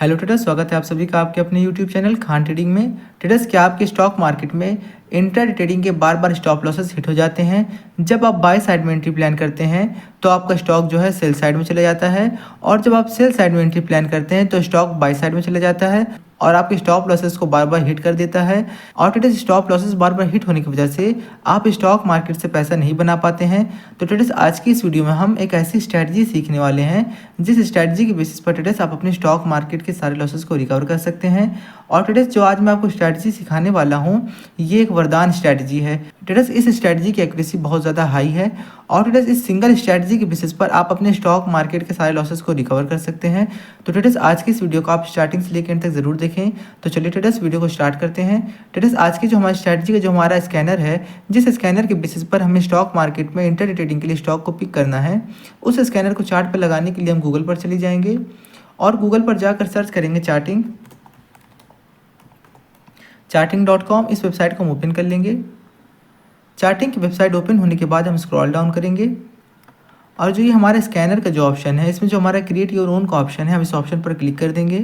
Hello traders, स्वागत है आप सभी का आपके अपने यूट्यूब चैनल खान ट्रेडिंग में। ट्रेडर्स, क्या आपके स्टॉक मार्केट में इंट्राडे ट्रेडिंग के बार बार स्टॉप लॉसेस हिट हो जाते हैं? जब आप बाय साइड में एंट्री प्लान करते हैं तो आपका स्टॉक जो है सेल साइड में चला जाता है, और जब आप सेल साइड में एंट्री प्लान करते हैं तो स्टॉक बाय साइड में चला जाता है और आपके स्टॉप लॉसेस को बार बार हिट कर देता है। और ट्रेडर्स, स्टॉप लॉसेस बार बार हिट होने की वजह से आप स्टॉक मार्केट से पैसा नहीं बना पाते हैं। तो ट्रेडर्स, आज की इस वीडियो में हम एक ऐसी स्ट्रैटेजी सीखने वाले हैं जिस स्ट्रैटेजी के बेसिस पर ट्रेडर्स आप अपने स्टॉक मार्केट के सारे लॉसेस को रिकवर कर सकते हैं। और ट्रेडर्स, जो आज मैं आपको स्ट्रैटेजी सिखाने वाला हूं ये एक वरदान स्ट्रैटेजी है। ट्रेडर्स, इस स्ट्रैटेजी की एक्यूरेसी बहुत ज़्यादा हाई है और ट्रेडर्स इस सिंगल स्ट्रैटेजी के बेसिस पर आप अपने स्टॉक मार्केट के सारे लॉसेस को रिकवर कर सकते हैं। तो ट्रेडर्स, आज की इस वीडियो को आप स्टार्टिंग से लेकर एंड तक जरूर देखें। तो चलिए ट्रेडर्स, वीडियो को स्टार्ट करते हैं। ट्रेडर्स, आज की जो हमारी स्ट्रैटेजी का जो हमारा स्कैनर है, जिस स्कैनर के बेसिस पर हमें स्टॉक मार्केट में इंट्राडे ट्रेडिंग के लिए स्टॉक को पिक करना है, उस स्कैनर को चार्ट पर लगाने के लिए हम गूगल पर चले जाएंगे और गूगल पर जाकर सर्च करेंगे charting.com। इस वेबसाइट को हम ओपन कर लेंगे। चार्टिंग की वेबसाइट ओपन होने के बाद हम स्क्रॉल डाउन करेंगे और जो ये हमारा स्कैनर का जो ऑप्शन है, इसमें जो हमारा क्रिएट योर ओन का ऑप्शन है, हम इस ऑप्शन पर क्लिक कर देंगे।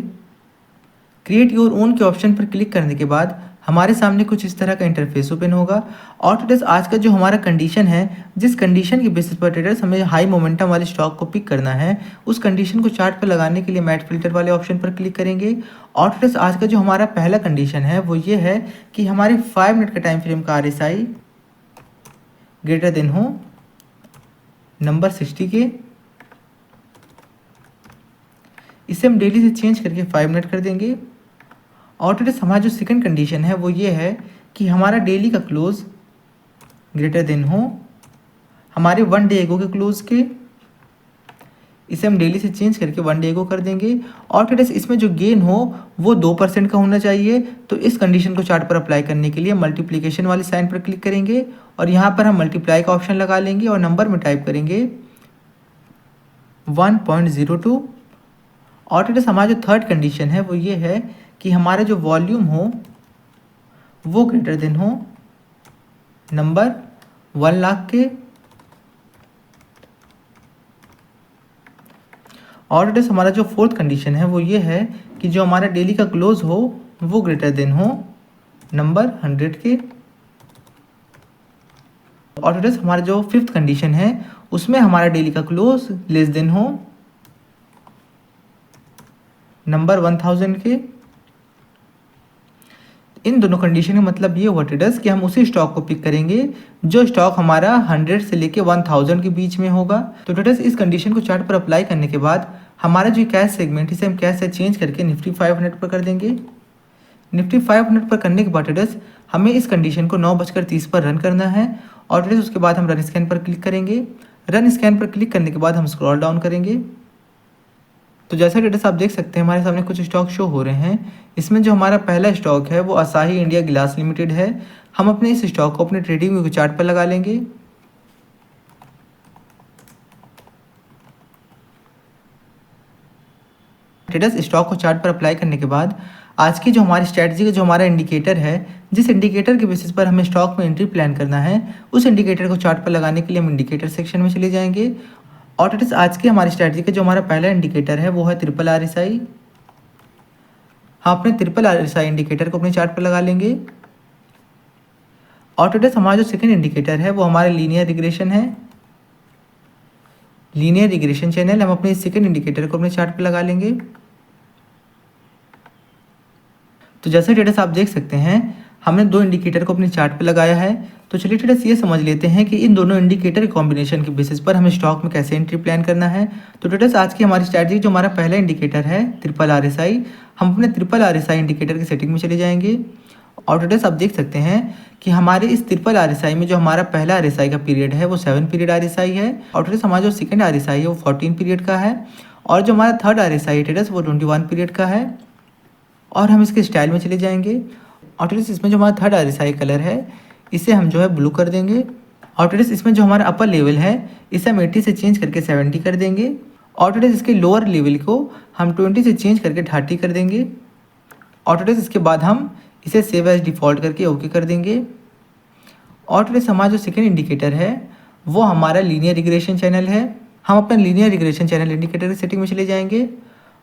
क्रिएट योर ओन के ऑप्शन पर क्लिक करने के बाद हमारे सामने कुछ इस तरह का इंटरफेस ओपन होगा। और ट्रेडर्स, आज का जो हमारा कंडीशन है, जिस कंडीशन के बेसिस पर ट्रेडर्स हमें हाई मोमेंटम वाले स्टॉक को पिक करना है, उस कंडीशन को चार्ट पर लगाने के लिए मैट फिल्टर वाले ऑप्शन पर क्लिक करेंगे। और ट्रेडर्स, आज का जो हमारा पहला कंडीशन है वो ये है कि हमारे 5 मिनट का टाइम फ्रेम का RSI ग्रेटर देन हो नंबर 60 के। इसे हम डेली से चेंज करके 5 मिनट कर देंगे। और ट्रेडर्स, हमारा जो सेकंड कंडीशन है वो ये है कि हमारा डेली का क्लोज ग्रेटर देन हो हमारे 1 डे एगो के क्लोज के। इसे हम डेली से चेंज करके 1 डे एगो कर देंगे। और ट्रेडर्स, इसमें जो गेन हो वो 2% का होना चाहिए। तो इस कंडीशन को चार्ट पर अप्लाई करने के लिए मल्टीप्लिकेशन वाले साइन पर क्लिक करेंगे और यहाँ पर हम मल्टीप्लाई का ऑप्शन लगा लेंगे और नंबर में टाइप करेंगे 1.02। और ट्रेडर्स, हमारा जो थर्ड कंडीशन है वो ये है कि हमारा जो वॉल्यूम हो वो ग्रेटर देन हो नंबर 1 लाख के। और ट्रेडर्स, हमारा जो फोर्थ कंडीशन है वो ये है कि जो हमारा डेली का क्लोज हो वो ग्रेटर देन हो नंबर 100 के। और ट्रेडर्स, हमारा जो फिफ्थ कंडीशन है उसमें हमारा डेली का क्लोज लेस देन हो नंबर 1000 के। इन दोनों कंडीशन का मतलब ये हुआ ट्रेडर्स कि हम उसी स्टॉक को पिक करेंगे जो स्टॉक हमारा 100 से लेके 1000 के बीच में होगा। तो ट्रेडर्स, इस कंडीशन को चार्ट पर अप्लाई करने के बाद हमारा जो कैश सेगमेंट, इसे हम कैश से चेंज करके निफ्टी 500 पर कर देंगे। निफ्टी 500 पर करने के बाद ट्रेडर्स, हमें इस कंडीशन को 9:30 पर रन करना है। और ट्रेडर्स, उसके बाद हम रन स्कैन पर क्लिक करेंगे। रन स्कैन पर क्लिक करने के बाद हम स्क्रॉल डाउन करेंगे। तो जैसा ट्रेडर्स आप देख सकते हैं हमारे सामने कुछ स्टॉक शो हो रहे हैं। इसमें जो हमारा पहला स्टॉक है वो असाही इंडिया ग्लास लिमिटेड है। हम अपने इस स्टॉक को अपने ट्रेडिंग व्यू चार्ट पर लगा लेंगे। ट्रेडर्स, स्टॉक को चार्ट पर अप्लाई करने के बाद आज की जो हमारी स्ट्रैटेजी का जो हमारा इंडिकेटर है, जिस इंडिकेटर के बेसिस पर हमें स्टॉक में एंट्री प्लान करना है, उस इंडिकेटर को चार्ट पर लगाने के लिए हम इंडिकेटर सेक्शन में चले जाएंगे। और ट्रेडर्स, आज की हमारी स्ट्रैटेजी का जो हमारा पहला इंडिकेटर है वो है ट्रिपल RSI। हम अपने ट्रिपल RSI इंडिकेटर को अपने चार्ट पर लगा लेंगे। और ट्रेडर्स, हमारा जो सेकंड इंडिकेटर है वो हमारा लीनियर रिग्रेशन है, लीनियर रिग्रेशन चैनल। हम अपने सेकंड इंडिकेटर को अपने चार्ट पर लगा लेंगे। तो जैसे ट्रेडर्स आप देख सकते हैं हमने 2 इंडिकेटर को अपने चार्ट पर लगाया है। तो चलिए ट्रेडर्स, ये समझ लेते हैं कि इन दोनों इंडिकेटर के कॉम्बिनेशन के बेसिस पर हमें स्टॉक में कैसे एंट्री प्लान करना है। तो ट्रेडर्स, आज की हमारी स्ट्रैटेजी जो हमारा पहला इंडिकेटर है ट्रिपल RSI, हम अपने ट्रिपल RSI इंडिकेटर की सेटिंग में चले जाएंगे। और ट्रेडर्स, आप देख सकते हैं कि हमारे इस ट्रिपल RSI में जो हमारा पहला RSI का पीरियड है वो 7 पीरियड RSI है। और ट्रेडर्स, हमारा जो सेकंड RSI है वो 14 पीरियड का है। और जो हमारा थर्ड RSI है ट्रेडर्स वो 21 पीरियड का है। और हम इसके स्टाइल में चले जाएंगे। और ट्रेडर्स, इसमें जो हमारा थर्ड RSI कलर है इसे हम जो है ब्लू कर देंगे। और ट्रेडर्स, इसमें जो हमारा अपर लेवल है इसे हम 80 से चेंज करके 70 कर देंगे। और ट्रेडर्स, इसके लोअर लेवल को हम 20 से चेंज करके 30 कर देंगे। और ट्रेडर्स, इसके बाद हम इसे सेव एज डिफ़ॉल्ट करके ओके कर देंगे। और ट्रेडर्स, हमारा जो सेकेंड इंडिकेटर है वो हमारा लीनियर रिग्रेशन चैनल है। हम अपना लीनियर रिग्रेशन चैनल इंडिकेटर की सेटिंग में चले जाएंगे।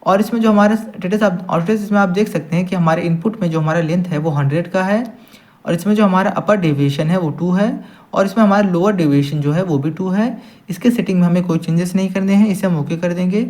और इसमें जो हमारा स्टेटस इसमें आप देख सकते हैं कि हमारे इनपुट में जो हमारा लेंथ है वो 100 का है, और इसमें जो हमारा अपर डेविएशन है वो 2 है, और इसमें हमारा लोअर डेविएशन जो है वो भी 2 है। इसके सेटिंग में हमें कोई चेंजेस नहीं करने हैं, इसे हम ओके कर देंगे।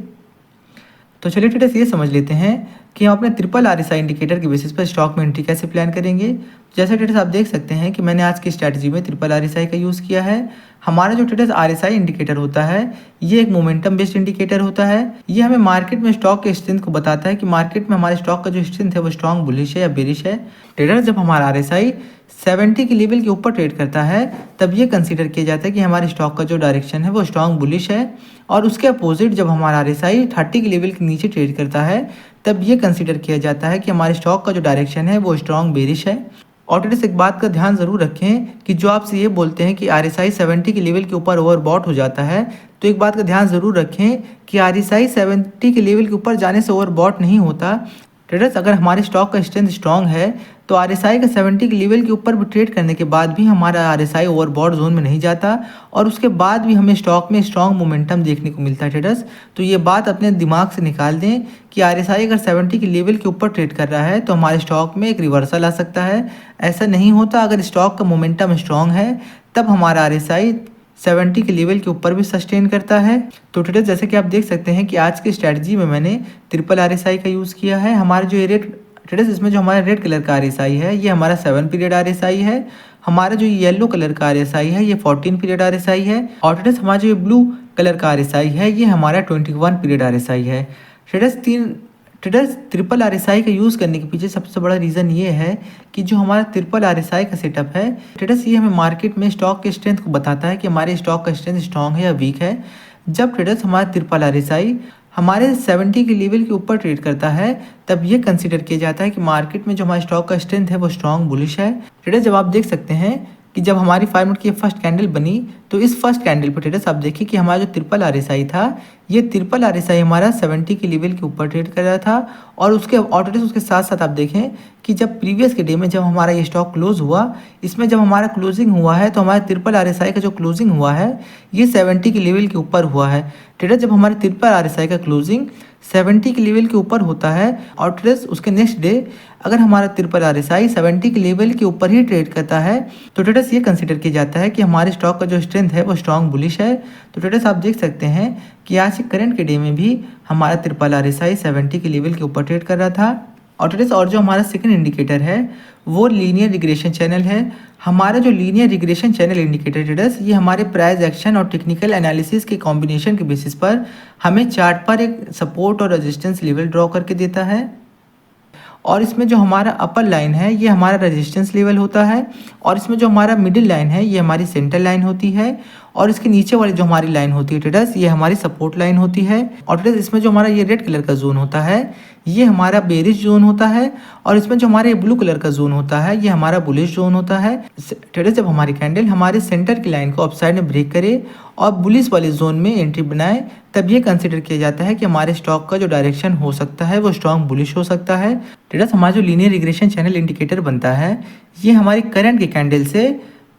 तो चलिए ट्रेडर्स ये समझ लेते हैं कि हम अपने ट्रिपल RSI इंडिकेटर के बेसिस पर स्टॉक में एंट्री कैसे प्लान करेंगे। जैसे ट्रेडर्स आप देख सकते हैं कि मैंने आज की स्ट्रैटेजी में ट्रिपल RSI का यूज़ किया है। हमारा जो ट्रेडर्स RSI इंडिकेटर होता है ये एक मोमेंटम बेस्ड इंडिकेटर होता है। ये हमें मार्केट में स्टॉक के स्ट्रेंथ को बताता है कि मार्केट में हमारे स्टॉक का जो स्ट्रेंथ है वो स्ट्रॉन्ग बुलिश है या बेरिश है। ट्रेडर्स जब हमारा RSI 70 के लेवल के ऊपर ट्रेड करता है तब ये कंसीडर किया जाता है कि हमारे स्टॉक का जो डायरेक्शन है वो स्ट्रॉन्ग बुलिश है, और उसके अपोजिट जब हमारा RSI 30 के लेवल के नीचे ट्रेड करता है तब ये कंसीडर किया जाता है कि हमारे स्टॉक का जो डायरेक्शन है वो स्ट्रॉन्ग बेरिश है। और ट्रेडर्स एक बात का ध्यान ज़रूर रखें कि जो आपसे ये बोलते हैं कि RSI 70 के लेवल के ऊपर ओवरबॉट हो जाता है, तो एक बात का ध्यान ज़रूर रखें कि RSI 70 के लेवल के ऊपर जाने से ओवरबॉट नहीं होता। ट्रेडर्स अगर हमारे स्टॉक का स्ट्रेंथ स्ट्रॉन्ग है तो RSI का 70 के लेवल के ऊपर भी ट्रेड करने के बाद भी हमारा RSI ओवरबॉट जोन में नहीं जाता, और उसके बाद भी हमें स्टॉक में स्ट्रॉन्ग मोमेंटम देखने को मिलता है। ट्रेडर्स तो ये बात अपने दिमाग से निकाल दें कि RSI अगर 70 के लेवल के ऊपर ट्रेड कर रहा है तो हमारे स्टॉक में एक रिवर्सल आ सकता है। ऐसा नहीं होता, अगर स्टॉक का मोमेंटम स्ट्रॉन्ग है तब हमारा RSI 70 के लेवल के ऊपर भी सस्टेन करता है। तो ट्रेडर्स जैसे कि आप देख सकते हैं कि आज की स्ट्रैटेजी में मैंने ट्रिपल RSI का यूज़ किया है। हमारा जो ये रेड ट्रेडर्स इसमें जो हमारा रेड कलर का RSI है ये हमारा 7 पीरियड RSI है। हमारा जो येलो कलर का RSI है ये 14 पीरियड RSI है, और ट्रेडर्स हमारा जो ब्लू कलर का RSI है ये हमारा 21 पीरियड RSI है। ट्रेडर्स ट्रिपल RSI का यूज़ करने के पीछे सबसे बड़ा रीज़न ये है कि जो हमारा ट्रिपल RSI का सेटअप है ट्रेडर्स ये हमें मार्केट में स्टॉक के स्ट्रेंथ को बताता है कि हमारे स्टॉक का स्ट्रेंथ स्ट्रॉन्ग है या वीक है। जब ट्रेडर्स हमारा ट्रिपल RSI हमारे 70 के लेवल के ऊपर ट्रेड करता है तब ये कंसीडर किया जाता है कि मार्केट में जो हमारे स्टॉक का स्ट्रेंथ है वो स्ट्रॉन्ग बुलिश है। ट्रेडर्स जब आप देख सकते हैं कि जब हमारी 5 मिनट की फर्स्ट कैंडल बनी तो इस फर्स्ट कैंडल पर ट्रेडर्स आप देखिए कि हमारा जो ट्रिपल RSI था ये ट्रिपल RSI हमारा 70 के लेवल के ऊपर ट्रेड कर रहा था, और उसके साथ साथ आप देखें कि जब प्रीवियस के डे में जब हमारा ये स्टॉक क्लोज हुआ, इसमें जब हमारा क्लोजिंग हुआ है तो हमारा ट्रिपल RSI का जो क्लोजिंग हुआ है ये 70 के लेवल के ऊपर हुआ है। ट्रेडर्स जब हमारे ट्रिपल RSI का क्लोजिंग 70 के लेवल के ऊपर होता है और ट्रेडर्स उसके नेक्स्ट डे अगर हमारा ट्रिपल RSI 70 के लेवल के ऊपर ही ट्रेड करता है तो ट्रेडर्स ये कंसीडर किया जाता है कि हमारे स्टॉक का जो स्ट्रेंथ है वो स्ट्रॉन्ग बुलिश है। तो ट्रेडर्स आप देख सकते हैं कि आज के करंट के डे में भी हमारा ट्रिपल RSI 70 के लेवल के ऊपर ट्रेड कर रहा था। और ट्रेडर्स और जो हमारा सेकंड इंडिकेटर है वो लीनियर रिग्रेशन चैनल है। हमारा जो linear regression channel indicator traders ये हमारे प्राइस एक्शन और टेक्निकल एनालिसिस के कॉम्बिनेशन के बेसिस पर हमें चार्ट पर एक सपोर्ट और रेजिस्टेंस लेवल ड्रॉ करके देता है, और इसमें जो हमारा अपर लाइन है ये हमारा रेजिस्टेंस लेवल होता है, और इसमें जो हमारा मिडिल लाइन है ये हमारी सेंटर लाइन होती है, और इसके नीचे वाली जो हमारी लाइन होती है ट्रेडर्स ये हमारी सपोर्ट लाइन होती है। और ट्रेडर्स इसमें जो हमारा ये रेड कलर का जोन होता है ये हमारा बेरिश जोन होता है, और इसमें जो हमारे ब्लू कलर का जोन होता है ये हमारा बुलिश जोन होता है। ट्रेडर्स जब हमारी कैंडल हमारे सेंटर की लाइन को अपसाइड में ब्रेक करे और बुलिश वाले जोन में एंट्री बनाए तब ये कंसिडर किया जाता है कि हमारे स्टॉक का जो डायरेक्शन हो सकता है वो स्ट्रॉन्ग बुलिश हो सकता है। ट्रेडर्स हमारा जो लीनियर रिग्रेशन चैनल इंडिकेटर बनता है ये हमारी करंट के कैंडल से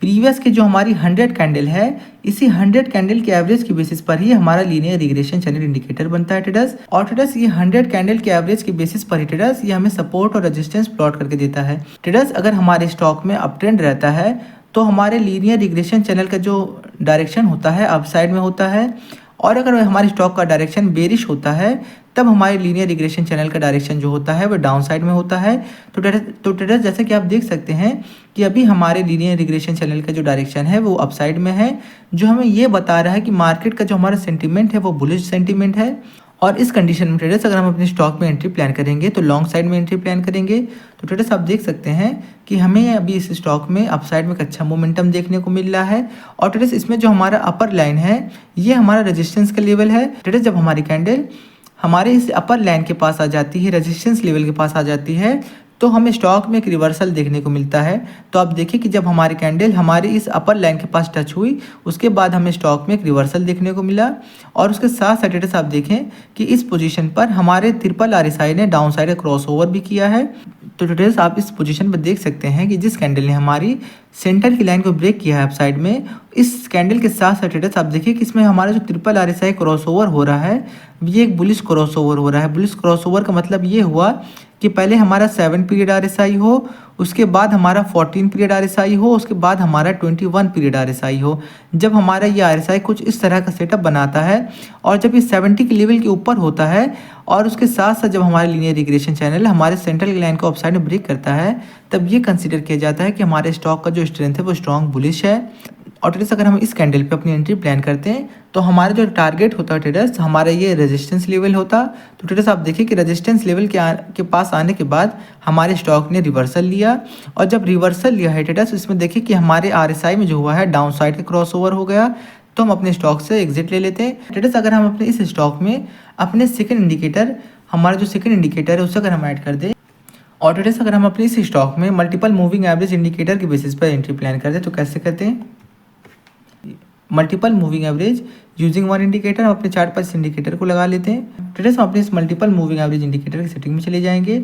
प्रीवियस की जो हमारी 100 कैंडल है इसी 100 कैंडल के एवरेज के बेसिस पर ही हमारा लीनियर रिग्रेशन चैनल इंडिकेटर बनता है ट्रेडर्स। और ट्रेडर्स ये 100 कैंडल के एवरेज के बेसिस पर ही ट्रेडर्स ये हमें सपोर्ट और रेजिस्टेंस प्लॉट करके देता है। ट्रेडर्स अगर हमारे स्टॉक में अप ट्रेंड रहता है तो हमारे लीनियर रिग्रेशन चैनल का जो डायरेक्शन होता है अप साइड में होता है, और अगर हमारे स्टॉक का डायरेक्शन बेरिश होता है तब हमारे लीनियर रिग्रेशन चैनल का डायरेक्शन जो होता है वो डाउन साइड में होता है। तो ट्रेडर्स जैसे कि आप देख सकते हैं कि अभी हमारे लीनियर रिग्रेशन चैनल का जो डायरेक्शन है वो अप साइड में है, जो हमें ये बता रहा है कि मार्केट का जो हमारा सेंटीमेंट है वो बुलिश सेंटीमेंट है। और इस कंडीशन में ट्रेडर्स अगर हम अपने स्टॉक में एंट्री प्लान करेंगे तो लॉन्ग साइड में एंट्री प्लान करेंगे। तो ट्रेडर्स आप देख सकते हैं कि हमें अभी इस स्टॉक में अप साइड में एक अच्छा मोमेंटम देखने को मिल रहा है। और ट्रेडर्स इसमें जो हमारा अपर लाइन है ये हमारा रेजिस्टेंस का लेवल है। ट्रेडर्स जब हमारी कैंडल हमारे इस अपर लाइन के पास आ जाती है, रेजिस्टेंस लेवल के पास आ जाती है, तो हमें स्टॉक में एक रिवर्सल देखने को मिलता है। तो आप देखिए कि जब हमारी कैंडल हमारी इस अपर लाइन के पास टच हुई उसके बाद हमें स्टॉक में एक रिवर्सल देखने को मिला, और उसके साथ साथ ट्रेडर्स आप देखें कि इस पोजीशन पर हमारे ट्रिपल RSI ने डाउन साइड क्रॉस ओवर भी किया है। तो ट्रेडर्स आप इस पोजीशन पर देख सकते हैं कि जिस कैंडल ने हमारी सेंटर की लाइन को ब्रेक किया है अपसाइड में, इस कैंडल के साथ साथ ट्रेडर्स आप देखिए कि इसमें हमारा जो ट्रिपल RSI क्रॉसओवर हो रहा है, ये एक बुलिश क्रॉसओवर हो रहा है। बुलिश क्रॉसओवर का मतलब ये हुआ कि पहले हमारा 7 पीरियड RSI हो, उसके बाद हमारा 14 पीरियड RSI हो, उसके बाद हमारा 21 पीरियड RSI हो। जब हमारा ये RSI कुछ इस तरह का सेटअप बनाता है और जब ये 70 के लेवल के ऊपर होता है और उसके साथ साथ जब हमारे लीनियर रिग्रेशन चैनल हमारे सेंट्रल लाइन को अपसाइड में ब्रेक करता है, तब ये कंसीडर किया जाता है कि हमारे स्टॉक का जो स्ट्रेंथ है वो स्ट्रॉन्ग बुलिश है। और ट्रेडर्स अगर हम इस कैंडल पे अपनी एंट्री प्लान करते हैं तो हमारा जो टारगेट होता है ट्रेडर्स, हमारा ये रेजिस्टेंस लेवल होता। तो ट्रेडर्स आप देखिए कि रेजिस्टेंस लेवल के पास आने के बाद हमारे स्टॉक ने रिवर्सल लिया, और जब रिवर्सल लिया है ट्रेडर्स, इसमें देखिए कि हमारे RSI में जो हुआ है डाउन साइड के क्रॉसओवर हो गया, तो हम अपने स्टॉक से एग्जिट ले लेते हैं। ट्रेडर्स अगर हम अपने इस स्टॉक में अपने सेकंड इंडिकेटर, हमारा जो सेकंड इंडिकेटर है उसे अगर हम ऐड कर दें, और ट्रेडर्स अगर हम अपने इस स्टॉक में मल्टीपल मूविंग एवरेज इंडिकेटर के बेसिस पर एंट्री प्लान करते हैं तो कैसे करते हैं? Multiple moving average using one indicator, हम अपने चार्ट पर इस इंडिकेटर को लगा लेते हैं। ट्रेडर्स हम अपने इस मल्टीपल मूविंग एवरेज इंडिकेटर की सेटिंग में चले जाएंगे।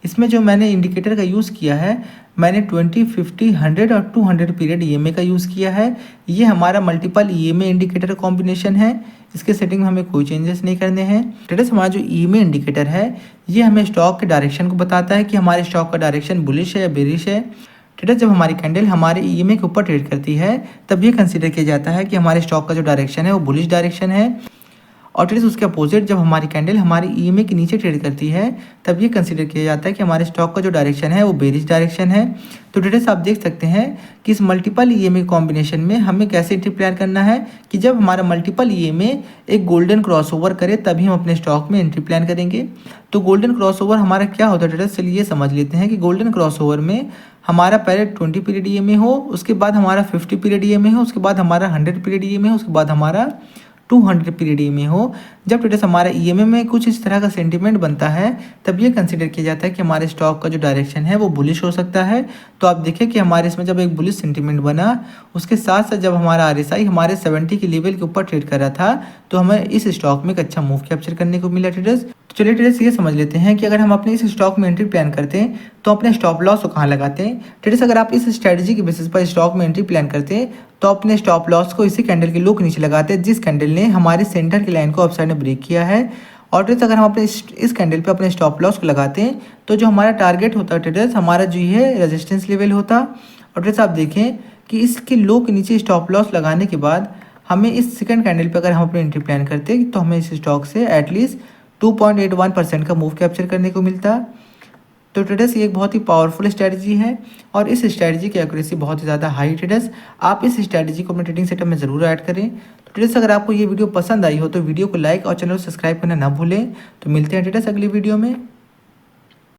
इसमें जो मैंने इंडिकेटर का यूज़ किया है, मैंने 20, 50, 100 और 200 पीरियड EMA का यूज़ किया है। ये हमारा मल्टीपल EMA इंडिकेटर कॉम्बिनेशन है। इसके सेटिंग में हमें कोई चेंजेस नहीं करने हैं। ट्रेडर्स हमारा जो EMA इंडिकेटर है, ये हमें स्टॉक के डायरेक्शन को बताता है कि हमारे स्टॉक का डायरेक्शन बुलिश है या बेरिश है। ट्रेडर्स जब हमारी कैंडल हमारे EMA के ऊपर ट्रेड करती है, तब ये कंसीडर किया जाता है कि हमारे स्टॉक का जो डायरेक्शन है वो बुलिश डायरेक्शन है। और ट्रेडर्स उसके अपोजिट जब हमारी कैंडल हमारी EMA के नीचे ट्रेड करती है, तब ये कंसीडर किया जाता है कि हमारे स्टॉक का जो डायरेक्शन है वो बेरिश डायरेक्शन है। तो ट्रेडर्स आप देख सकते हैं कि इस मल्टीपल EMA कॉम्बिनेशन में हमें कैसे एंट्री प्लान करना है कि जब हमारा मल्टीपल EMA एक गोल्डन क्रॉसओवर करे तभी हम अपने स्टॉक में एंट्री प्लान करेंगे। तो गोल्डन क्रॉसओवर हमारा क्या होता है ट्रेडर्स, चलिए ये समझ लेते हैं कि गोल्डन क्रॉसओवर में हमारा पहले 20 पीरियड EMA हो, उसके बाद हमारा 50 पीरियड EMA हो, उसके बाद हमारा 100 पीरियड EMA हो, उसके बाद हमारा 200 पीरियड EMA हो। जब ट्रेडर्स हमारा EMA में कुछ इस तरह का सेंटीमेंट बनता है, तब ये कंसीडर किया जाता है कि हमारे स्टॉक का जो डायरेक्शन है वो बुलिश हो सकता है। तो आप देखिए कि हमारे इसमें जब एक बुलिश सेंटीमेंट बना, उसके साथ साथ जब हमारा RSI हमारे 70 के लेवल के ऊपर ट्रेड कर रहा था, तो हमें इस स्टॉक में एक अच्छा मूव कैप्चर करने को मिला ट्रेडर्स। तो चलिए ट्रेडर्स ये समझ लेते हैं कि अगर हम अपने इस स्टॉक में एंट्री प्लान करते हैं तो अपने स्टॉप लॉस को कहाँ लगाते हैं। ट्रेडर्स अगर आप इस स्ट्रेटजी के बेसिस पर स्टॉक में एंट्री प्लान करते हैं तो अपने स्टॉप लॉस को इसी कैंडल के लो के नीचे लगाते हैं जिस कैंडल ने हमारे सेंटर की लाइन को अपसाइड में ब्रेक किया है। और ट्रेडर्स अगर हम अपने इस कैंडल पे अपने स्टॉप लॉस को लगाते हैं तो जो हमारा टारगेट होता है ट्रेडर्स, हमारा जो है रेजिस्टेंस लेवल होता। और ट्रेडर्स आप देखें कि इसके लो के नीचे स्टॉप लॉस लगाने के बाद हमें इस सेकंड कैंडल पे अगर हम अपनी एंट्री प्लान करते हैं तो हमें इस स्टॉक से एटलीस्ट 2.81% का मूव कैप्चर करने को मिलता। तो ट्रेडर्स ये एक बहुत ही पावरफुल स्ट्रैटेजी है और इस स्ट्रैटेजी की एक्यूरेसी बहुत ही ज़्यादा हाई। ट्रेडर्स आप इस स्ट्रैटेजी को अपने ट्रेडिंग सेटअप में ज़रूर ऐड करें। तो ट्रेडर्स अगर आपको ये वीडियो पसंद आई हो तो वीडियो को लाइक और चैनल को सब्सक्राइब करना ना भूलें। तो मिलते हैं ट्रेडर्स अगली वीडियो में।